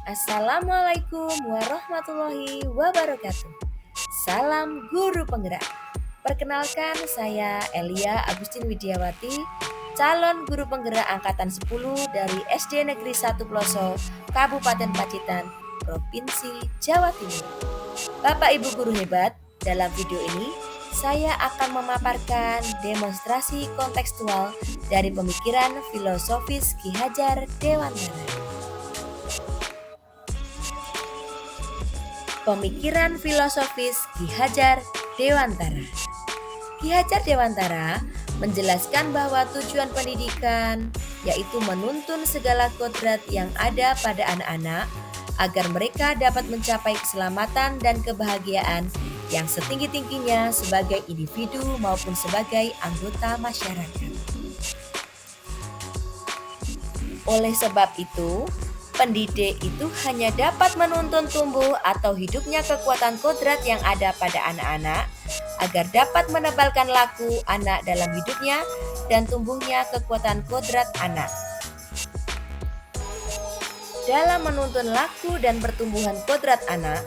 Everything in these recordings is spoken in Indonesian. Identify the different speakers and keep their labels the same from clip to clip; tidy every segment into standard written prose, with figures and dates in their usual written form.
Speaker 1: Assalamualaikum warahmatullahi wabarakatuh. Salam guru penggerak. Perkenalkan, saya Elia Agustin Widiawati, calon guru penggerak angkatan 10 dari SD Negeri 1 Ploso, Kabupaten Pacitan, Provinsi Jawa Timur. Bapak Ibu guru hebat, dalam video ini saya akan memaparkan demonstrasi kontekstual dari pemikiran filosofis Ki Hajar Dewantara. Pemikiran filosofis Ki Hajar Dewantara. Ki Hajar Dewantara menjelaskan bahwa tujuan pendidikan yaitu menuntun segala kodrat yang ada pada anak-anak agar mereka dapat mencapai keselamatan dan kebahagiaan yang setinggi-tingginya sebagai individu maupun sebagai anggota masyarakat. Oleh sebab itu, pendidik itu hanya dapat menuntun tumbuh atau hidupnya kekuatan kodrat yang ada pada anak-anak agar dapat menebalkan laku anak dalam hidupnya dan tumbuhnya kekuatan kodrat anak. Dalam menuntun laku dan pertumbuhan kodrat anak,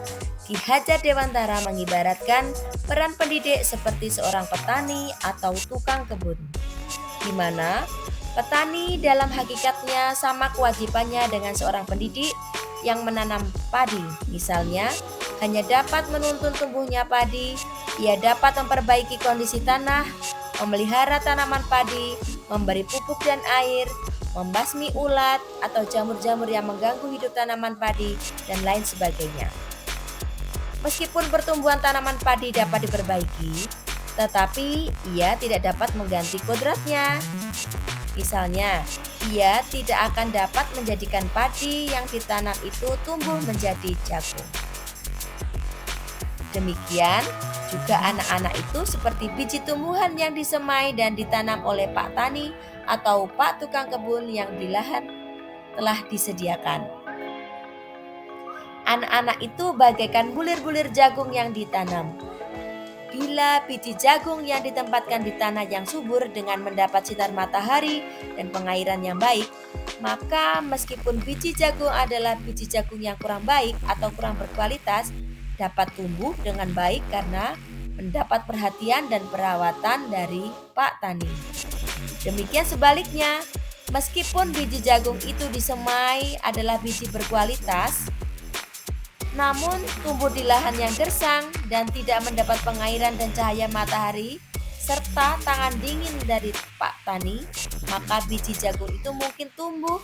Speaker 1: Ki Hajar Dewantara mengibaratkan peran pendidik seperti seorang petani atau tukang kebun, di mana petani dalam hakikatnya sama kewajibannya dengan seorang pendidik yang menanam padi. Misalnya, hanya dapat menuntun tumbuhnya padi, ia dapat memperbaiki kondisi tanah, memelihara tanaman padi, memberi pupuk dan air, membasmi ulat atau jamur-jamur yang mengganggu hidup tanaman padi, dan lain sebagainya. Meskipun pertumbuhan tanaman padi dapat diperbaiki, tetapi ia tidak dapat mengganti kodratnya. Misalnya, ia tidak akan dapat menjadikan padi yang ditanam itu tumbuh menjadi jagung. Demikian juga anak-anak itu seperti biji tumbuhan yang disemai dan ditanam oleh Pak Tani atau Pak Tukang Kebun yang di lahan telah disediakan. Anak-anak itu bagaikan bulir-bulir jagung yang ditanam. Bila biji jagung yang ditempatkan di tanah yang subur dengan mendapat sinar matahari dan pengairan yang baik, maka meskipun biji jagung adalah biji jagung yang kurang baik atau kurang berkualitas, dapat tumbuh dengan baik karena mendapat perhatian dan perawatan dari Pak Tani. Demikian sebaliknya, meskipun biji jagung itu disemai adalah biji berkualitas, namun tumbuh di lahan yang gersang dan tidak mendapat pengairan dan cahaya matahari serta tangan dingin dari Pak Tani, maka biji jagung itu mungkin tumbuh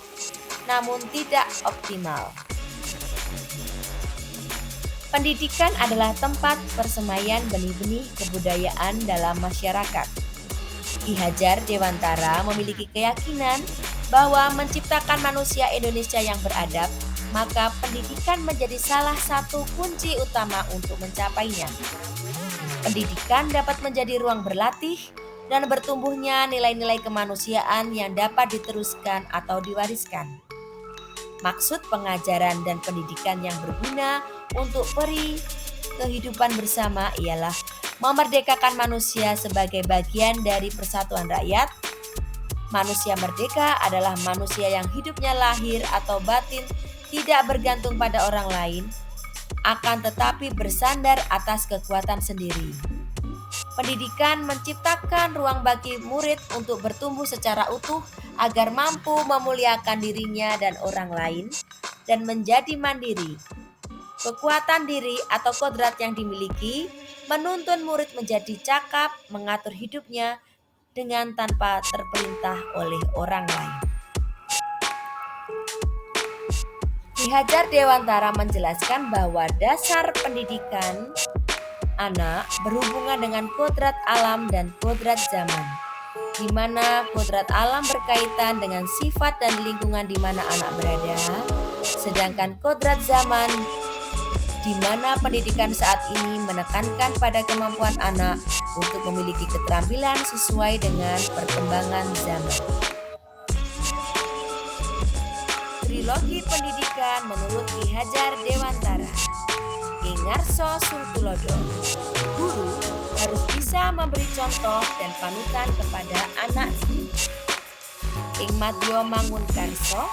Speaker 1: namun tidak optimal. Pendidikan adalah tempat persemaian benih-benih kebudayaan dalam masyarakat. Ki Hajar Dewantara memiliki keyakinan bahwa menciptakan manusia Indonesia yang beradab, maka pendidikan menjadi salah satu kunci utama untuk mencapainya. Pendidikan dapat menjadi ruang berlatih dan bertumbuhnya nilai-nilai kemanusiaan yang dapat diteruskan atau diwariskan. Maksud pengajaran dan pendidikan yang berguna untuk peri kehidupan bersama ialah memerdekakan manusia sebagai bagian dari persatuan rakyat. Manusia merdeka adalah manusia yang hidupnya lahir atau batin tidak bergantung pada orang lain, akan tetapi bersandar atas kekuatan sendiri. Pendidikan menciptakan ruang bagi murid untuk bertumbuh secara utuh agar mampu memuliakan dirinya dan orang lain dan menjadi mandiri. Kekuatan diri atau kodrat yang dimiliki menuntun murid menjadi cakap mengatur hidupnya dengan tanpa terperintah oleh orang lain. Ki Hajar Dewantara menjelaskan bahwa dasar pendidikan anak berhubungan dengan kodrat alam dan kodrat zaman, di mana kodrat alam berkaitan dengan sifat dan lingkungan di mana anak berada, sedangkan kodrat zaman di mana pendidikan saat ini menekankan pada kemampuan anak untuk memiliki keterampilan sesuai dengan perkembangan zaman. Trilogi pendidikan menurut Ki Hajar Dewantara. Ingarso Sungtulodo. Guru harus bisa memberi contoh dan panutan kepada anak. Ing Madyo Mangunkarso.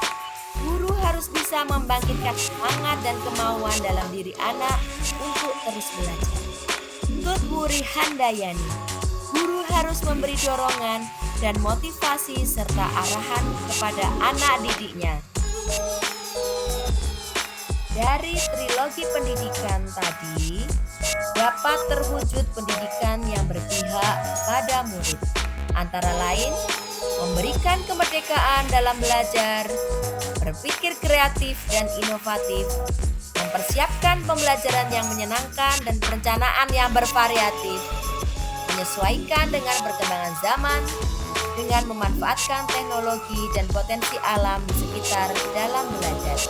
Speaker 1: Guru harus bisa membangkitkan semangat dan kemauan dalam diri anak untuk terus belajar. Tutwuri Handayani, guru harus memberi dorongan dan motivasi serta arahan kepada anak didiknya. Dari trilogi pendidikan tadi, dapat terwujud pendidikan yang berpihak pada murid, antara lain memberikan kemerdekaan dalam belajar, berpikir kreatif dan inovatif, mempersiapkan pembelajaran yang menyenangkan dan perencanaan yang bervariatif, menyesuaikan dengan perkembangan zaman, dengan memanfaatkan teknologi dan potensi alam di sekitar dalam belajar.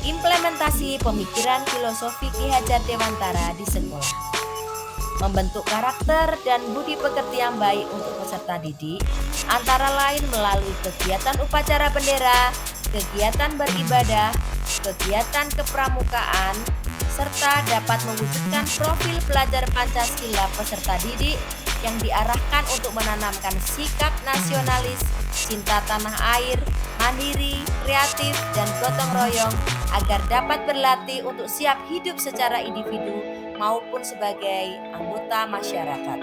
Speaker 1: Implementasi pemikiran filosofi Ki Hajar Dewantara di sekolah. Membentuk karakter dan budi pekerti yang baik untuk peserta didik, antara lain melalui kegiatan upacara bendera, kegiatan beribadah, kegiatan kepramukaan, serta dapat mewujudkan profil pelajar Pancasila peserta didik yang diarahkan untuk menanamkan sikap nasionalis, cinta tanah air, mandiri, kreatif, dan gotong royong agar dapat berlatih untuk siap hidup secara individu maupun sebagai anggota masyarakat.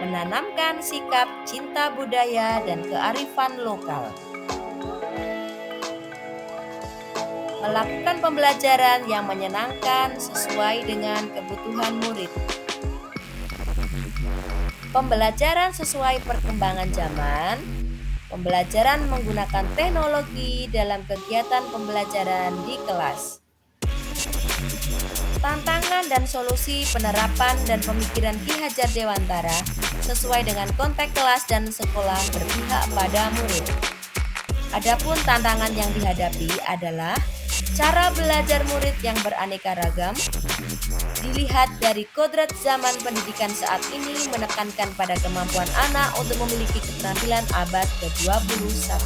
Speaker 1: Menanamkan sikap cinta budaya dan kearifan lokal. Melakukan pembelajaran yang menyenangkan sesuai dengan kebutuhan murid. Pembelajaran sesuai perkembangan zaman. Pembelajaran menggunakan teknologi dalam kegiatan pembelajaran di kelas. Tantangan dan solusi penerapan dan pemikiran Ki Hajar Dewantara sesuai dengan konteks kelas dan sekolah berpihak pada murid. Adapun tantangan yang dihadapi adalah cara belajar murid yang beraneka ragam. Dilihat dari kodrat zaman pendidikan saat ini menekankan pada kemampuan anak untuk memiliki keterampilan abad ke-21.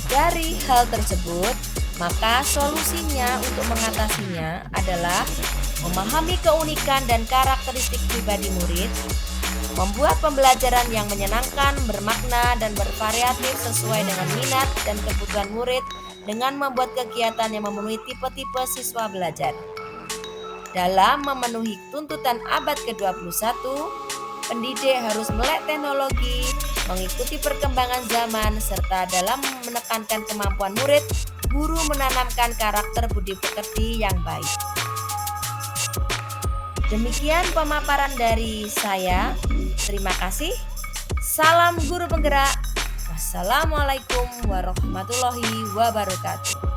Speaker 1: Dari hal tersebut, maka solusinya untuk mengatasinya adalah memahami keunikan dan karakteristik pribadi murid, membuat pembelajaran yang menyenangkan, bermakna, dan bervariatif sesuai dengan minat dan kebutuhan murid dengan membuat kegiatan yang memenuhi tipe-tipe siswa belajar. Dalam memenuhi tuntutan abad ke-21, pendidik harus melek teknologi, mengikuti perkembangan zaman, serta dalam menekankan kemampuan murid, guru menanamkan karakter budi pekerti yang baik. Demikian pemaparan dari saya. Terima kasih. Salam guru penggerak. Wassalamualaikum warahmatullahi wabarakatuh.